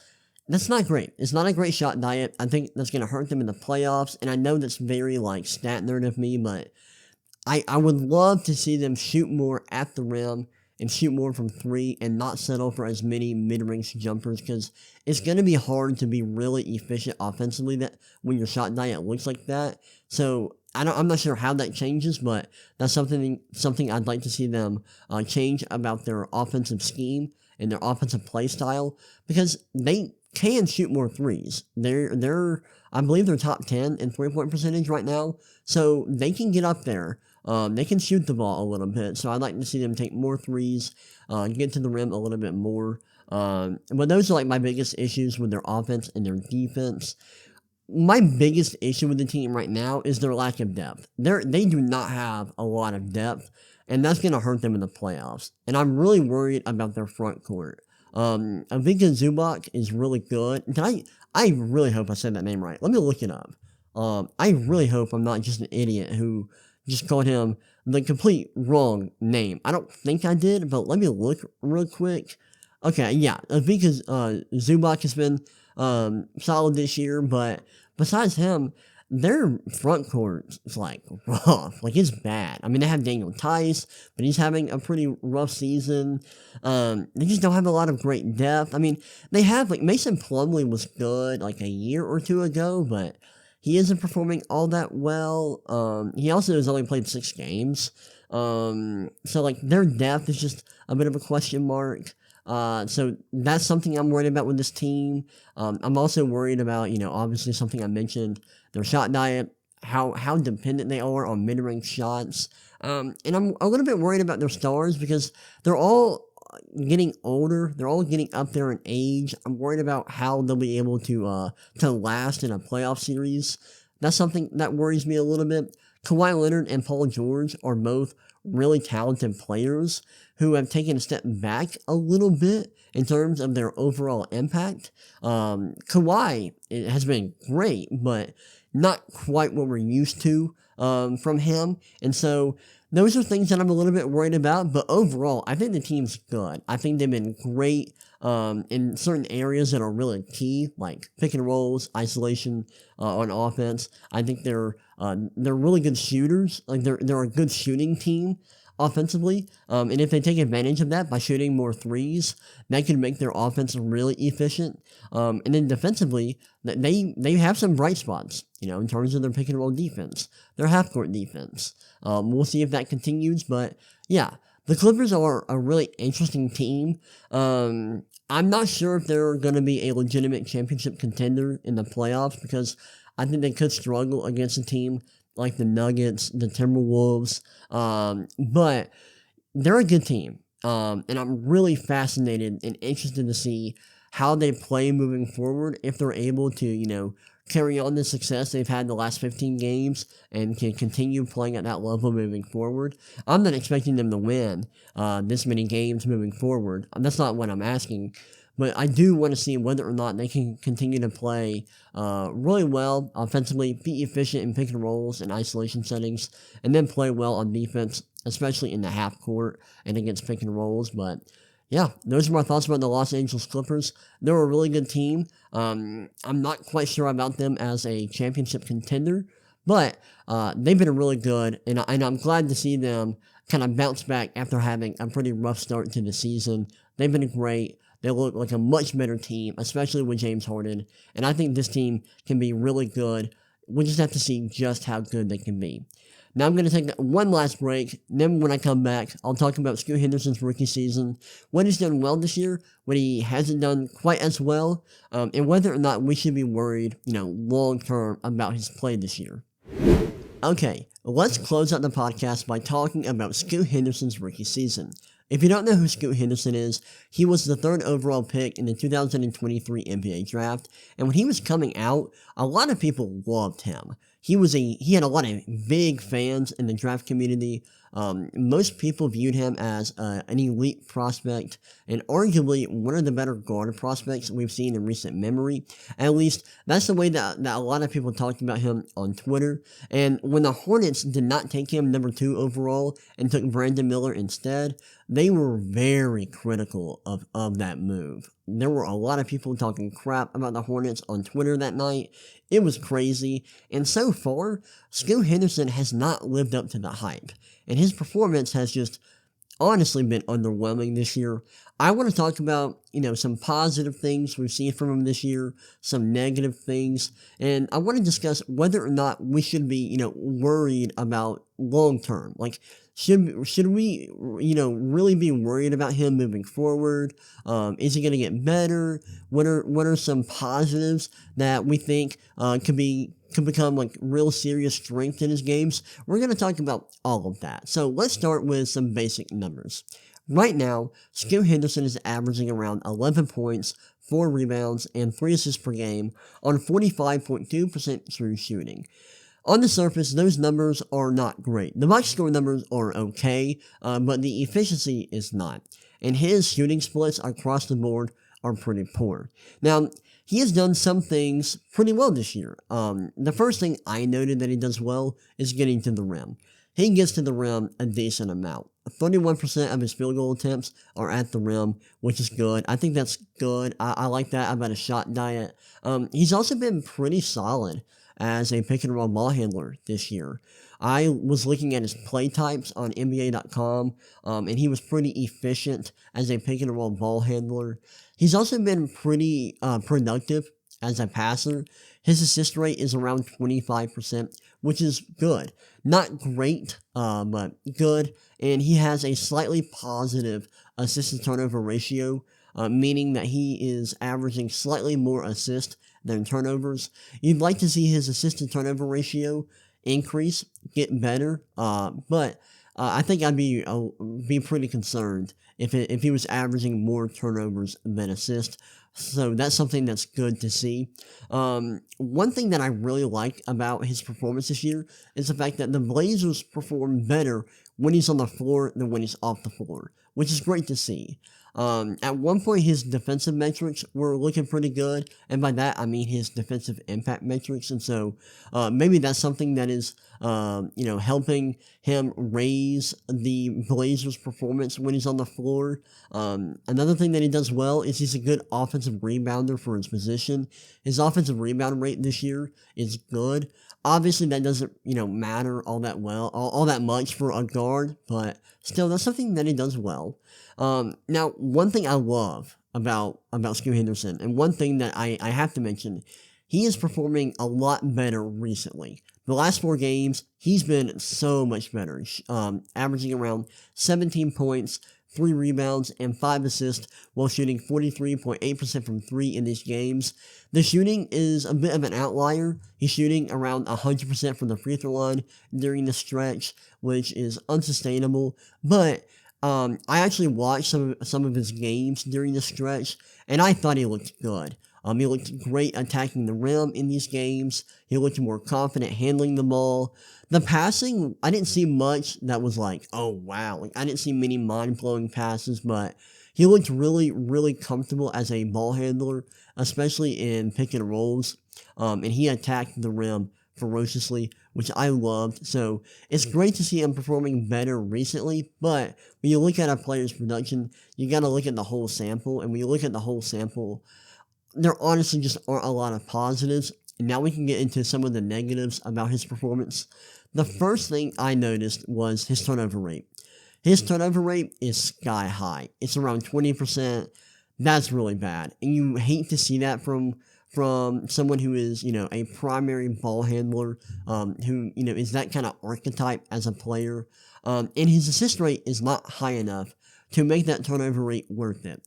not great. It's not a great shot diet. I think that's going to hurt them in the playoffs, and I know that's very like stat nerd of me, but I would love to see them shoot more at the rim and shoot more from three and not settle for as many mid-range jumpers, because it's going to be hard to be really efficient offensively that when your shot diet looks like that. So I'm not sure how that changes, but that's something I'd like to see them change about their offensive scheme and their offensive play style, because they can shoot more threes. I believe they're top 10 in 3-point percentage right now, so they can get up there. They can shoot the ball a little bit, so I'd like to see them take more threes, get to the rim a little bit more. But those are like my biggest issues with their offense and their defense. My biggest issue with the team right now is their lack of depth. They do not have a lot of depth, and that's going to hurt them in the playoffs. And I'm really worried about their front court. Ivica Zubac is really good. I really hope I said that name right. Let me look it up. I really hope I'm not just an idiot who just called him the complete wrong name. I don't think I did, but let me look real quick. Okay, yeah, Ivica Zubac has been solid this year, but besides him, their front court is like rough. Like it's bad. I mean, they have Daniel Tice, but he's having a pretty rough season. They just don't have a lot of great depth. I mean, they have like Mason Plumlee was good like a year or two ago, but he isn't performing all that well. He also has only played 6 games. So like their depth is just a bit of a question mark. So that's something I'm worried about with this team. I'm also worried about, obviously something I mentioned, their shot diet, how dependent they are on mid-range shots. And I'm a little bit worried about their stars because they're all getting older. They're all getting up there in age. I'm worried about how they'll be able to last in a playoff series. That's something that worries me a little bit. Kawhi Leonard and Paul George are both really talented players who have taken a step back a little bit in terms of their overall impact. Kawhi has been great, but not quite what we're used to from him. And so those are things that I'm a little bit worried about. But overall, I think the team's good. I think they've been great in certain areas that are really key, like pick and rolls, isolation on offense. I think they're really good shooters. Like they're a good shooting team offensively, and if they take advantage of that by shooting more threes, that can make their offense really efficient. And then defensively, they have some bright spots, in terms of their pick and roll defense, their half court defense. We'll see if that continues, but yeah, the Clippers are a really interesting team. I'm not sure if they're going to be a legitimate championship contender in the playoffs because I think they could struggle against a team like the Nuggets, the Timberwolves, but they're a good team, and I'm really fascinated and interested to see how they play moving forward, if they're able to, carry on the success they've had the last 15 games and can continue playing at that level moving forward. I'm not expecting them to win this many games moving forward. That's not what I'm asking. But I do want to see whether or not they can continue to play really well offensively, be efficient in pick and rolls and isolation settings, and then play well on defense, especially in the half court and against pick and rolls. But yeah, those are my thoughts about the Los Angeles Clippers. They're a really good team. I'm not quite sure about them as a championship contender, but they've been really good, and I'm glad to see them kind of bounce back after having a pretty rough start to the season. They've been great. They look like a much better team, especially with James Harden. And I think this team can be really good. We just have to see just how good they can be. Now I'm going to take one last break. Then when I come back, I'll talk about Scoot Henderson's rookie season, what he's done well this year, what he hasn't done quite as well, and whether or not we should be worried, long term about his play this year. Okay, let's close out the podcast by talking about Scoot Henderson's rookie season. If you don't know who Scoot Henderson is, he was the 3rd overall pick in the 2023 NBA draft, and when he was coming out, a lot of people loved him. He had a lot of big fans in the draft community. Most people viewed him as an elite prospect and arguably one of the better guard prospects we've seen in recent memory. At least, that's the way that a lot of people talked about him on Twitter. And when the Hornets did not take him number 2 overall and took Brandon Miller instead, they were very critical of that move. There were a lot of people talking crap about the Hornets on Twitter that night. It was crazy, and so far, Scoot Henderson has not lived up to the hype, and his performance has just honestly been underwhelming this year. I want to talk about, some positive things we've seen from him this year, some negative things, and I want to discuss whether or not we should be, worried about long term. Like, should we, really be worried about him moving forward? Is he going to get better? What are some positives that we think could become like real serious strength in his games? We're going to talk about all of that. So let's start with some basic numbers. Right now, Scoot Henderson is averaging around 11 points, 4 rebounds, and 3 assists per game on 45.2% true shooting. On the surface, those numbers are not great. The box score numbers are okay, but the efficiency is not. And his shooting splits across the board are pretty poor. Now, he has done some things pretty well this year. The first thing I noted that he does well is getting to the rim. He gets to the rim a decent amount. 31% of his field goal attempts are at the rim, which is good. I think that's good. I like that about a shot diet. He's also been pretty solid as a pick-and-roll ball handler this year. I was looking at his play types on NBA.com, and he was pretty efficient as a pick-and-roll ball handler. He's also been pretty productive as a passer. His assist rate is around 25%, which is good. Not great, but good. And he has a slightly positive assist-to-turnover ratio, meaning that he is averaging slightly more assists than turnovers. You'd like to see his assist-to-turnover ratio increase, get better, but I think I'd be pretty concerned if he was averaging more turnovers than assists. So that's something that's good to see. One thing that I really like about his performance this year is the fact that the Blazers perform better when he's on the floor than when he's off the floor, which is great to see. At one point, his defensive metrics were looking pretty good, and by that I mean his defensive impact metrics. And so maybe that's something that is, helping him raise the Blazers' performance when he's on the floor. Another thing that he does well is he's a good offensive rebounder for his position. His offensive rebound rate this year is good. Obviously, that doesn't, matter all that much for a guard, but still, that's something that he does well. Now, one thing I love about Scoot Henderson, and one thing that I have to mention, he is performing a lot better recently. The last 4 games, he's been so much better, averaging around 17 points, 3 rebounds, and 5 assists while shooting 43.8% from 3 in these games. The shooting is a bit of an outlier. He's shooting around 100% from the free throw line during the stretch, which is unsustainable. But I actually watched some of his games during the stretch, and I thought he looked good. He looked great attacking the rim in these games. He looked more confident handling the ball. The passing, I didn't see much that was like, oh wow. I didn't see many mind-blowing passes, but he looked really, really comfortable as a ball handler, especially in pick and rolls. And he attacked the rim ferociously, which I loved. So it's great to see him performing better recently, but when you look at a player's production, you got to look at the whole sample. And when you look at the whole sample, there honestly just aren't a lot of positives. And now we can get into some of the negatives about his performance. The first thing I noticed was his turnover rate. His turnover rate is sky high. It's around 20%. That's really bad. And you hate to see that from from someone who is, a primary ball handler, who, is that kind of archetype as a player. And his assist rate is not high enough to make that turnover rate worth it.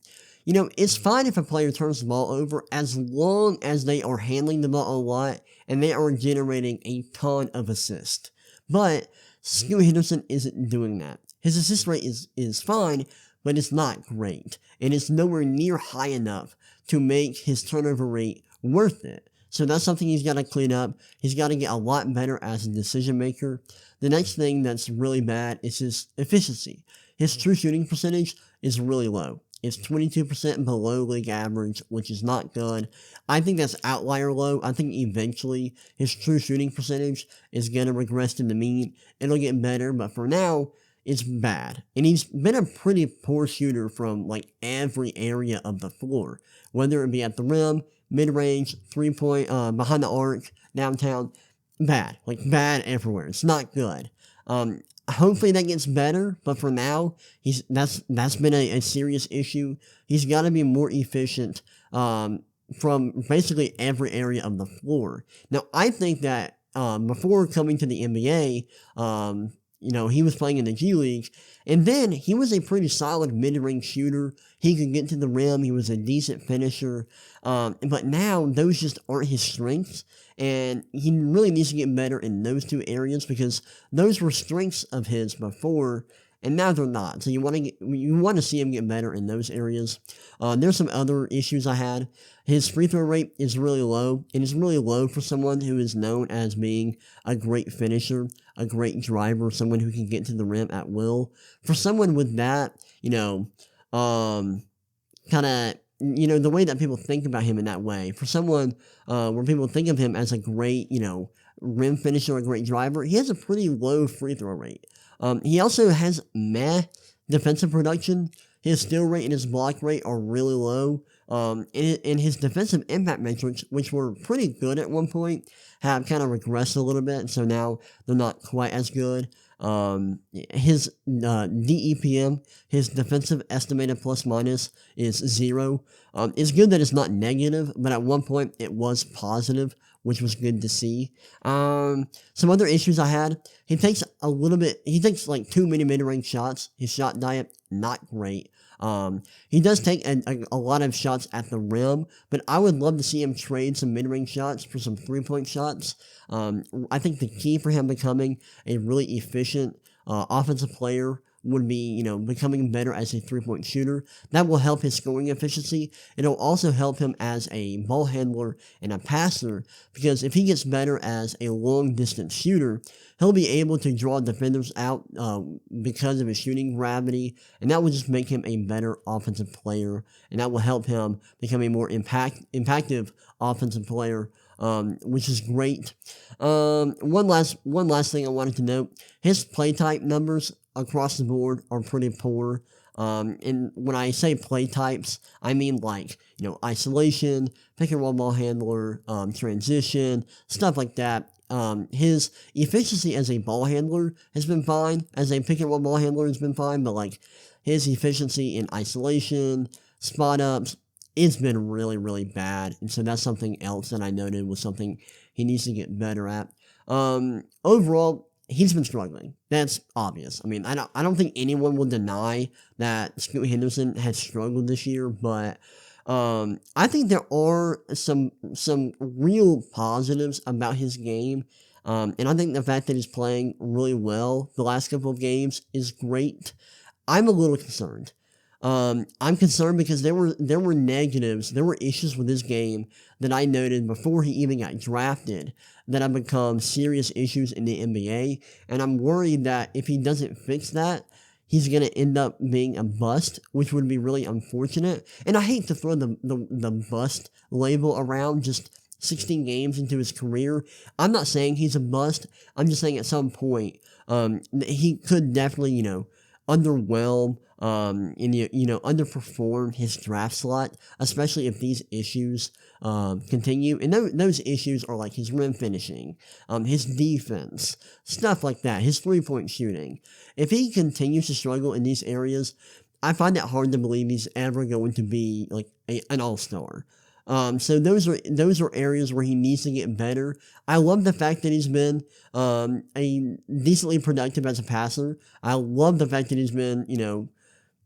It's fine if a player turns the ball over as long as they are handling the ball a lot and they are generating a ton of assists. But Scoot Henderson isn't doing that. His assist rate is fine, but it's not great. And it's nowhere near high enough to make his turnover rate worth it. So that's something he's got to clean up. He's got to get a lot better as a decision maker. The next thing that's really bad is his efficiency. His true shooting percentage is really low. It's 22% below league average, which is not good. I think that's outlier low. I think eventually his true shooting percentage is going to regress to the mean. It'll get better, but for now, it's bad. And he's been a pretty poor shooter from every area of the floor, whether it be at the rim, mid-range, 3-point, behind the arc, downtown. Bad. Bad everywhere. It's not good. Hopefully that gets better, but for now, that's been a serious issue. He's got to be more efficient from basically every area of the floor. Now, I think that before coming to the NBA, he was playing in the G League, and then he was a pretty solid mid-range shooter. He could get to the rim. He was a decent finisher. But now, those just aren't his strengths, and he really needs to get better in those two areas because those were strengths of his before, and now they're not. So you want to see him get better in those areas. There's some other issues I had. His free throw rate is really low, and it's really low for someone who is known as being a great finisher, a great driver, someone who can get to the rim at will. For someone with that, kind of, the way that people think about him in that way, for someone where people think of him as a great, rim finisher, a great driver, he has a pretty low free throw rate. He also has meh defensive production. His steal rate and his block rate are really low. And his defensive impact metrics, which were pretty good at one point, have kind of regressed a little bit, so now they're not quite as good. His DEPM, his defensive estimated plus minus, is 0. It's good that it's not negative, but at one point it was positive, which was good to see. Some other issues I had, he takes too many mid-range shots. His shot diet, not great. He does take a lot of shots at the rim, but I would love to see him trade some mid-range shots for some three-point shots. I think the key for him becoming a really efficient offensive player would be, becoming better as a three-point shooter. That will help his scoring efficiency. It'll also help him as a ball handler and a passer, because if he gets better as a long-distance shooter, he'll be able to draw defenders out because of his shooting gravity, and that will just make him a better offensive player, and that will help him become a more impactful offensive player, which is great. One last thing I wanted to note, his play type numbers across the board are pretty poor. And when I say play types, I mean isolation, pick and roll ball handler, transition, stuff like that. His efficiency as a ball handler has been fine, as a pick and roll ball handler has been fine, but his efficiency in isolation, spot ups, it's been really, really bad. And so that's something else that I noted was something he needs to get better at. Overall, he's been struggling. That's obvious. I mean, I don't think anyone will deny that Scoot Henderson has struggled this year, but I think there are some real positives about his game, and I think the fact that he's playing really well the last couple of games is great. I'm a little concerned. I'm concerned because there were negatives, there were issues with his game that I noted before he even got drafted that have become serious issues in the NBA, and I'm worried that if he doesn't fix that, he's going to end up being a bust, which would be really unfortunate. And I hate to throw the bust label around just 16 games into his career. I'm not saying he's a bust. I'm just saying at some point, he could definitely, underwhelm, and underperform his draft slot, especially if these issues continue. And those issues are his rim finishing, his defense, stuff like that, his three-point shooting. If he continues to struggle in these areas, I find it hard to believe he's ever going to be an all-star. So those are areas where he needs to get better. I love the fact that he's been a decently productive as a passer. I love the fact that he's been,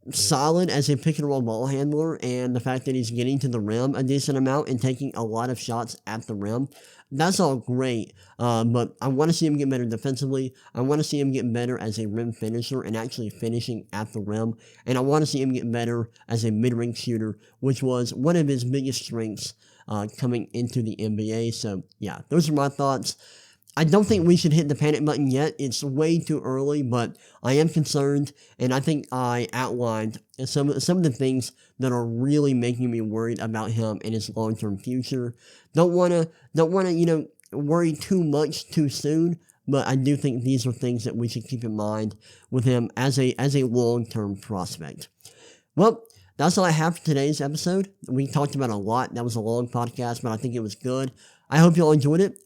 solid as a pick and roll ball handler, and the fact that he's getting to the rim a decent amount and taking a lot of shots at the rim. That's all great, but I want to see him get better defensively. I want to see him get better as a rim finisher and actually finishing at the rim. And I want to see him get better as a mid-range shooter, which was one of his biggest strengths coming into the NBA. So, yeah, those are my thoughts. I don't think we should hit the panic button yet. It's way too early, but I am concerned, and I think I outlined some of the things that are really making me worried about him and his long-term future. Don't wanna worry too much too soon, but I do think these are things that we should keep in mind with him as a long-term prospect. Well, that's all I have for today's episode. We talked about a lot. That was a long podcast, but I think it was good. I hope you all enjoyed it.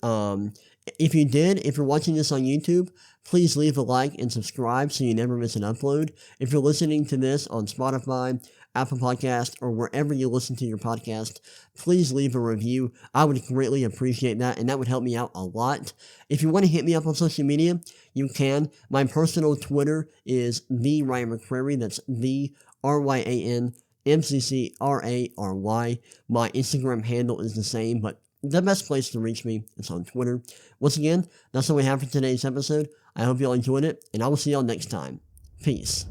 If you did, if you're watching this on YouTube, please leave a like and subscribe so you never miss an upload. If you're listening to this on Spotify, Apple Podcast, or wherever you listen to your podcast, please leave a review. I would greatly appreciate that, and that would help me out a lot. If you want to hit me up on social media, you can. My personal Twitter is the Ryan McCrary. That's the RyanMCCRary. My Instagram handle is the same, but the best place to reach me is on Twitter. Once again, that's all we have for today's episode. I hope you all enjoyed it, and I will see y'all next time. Peace.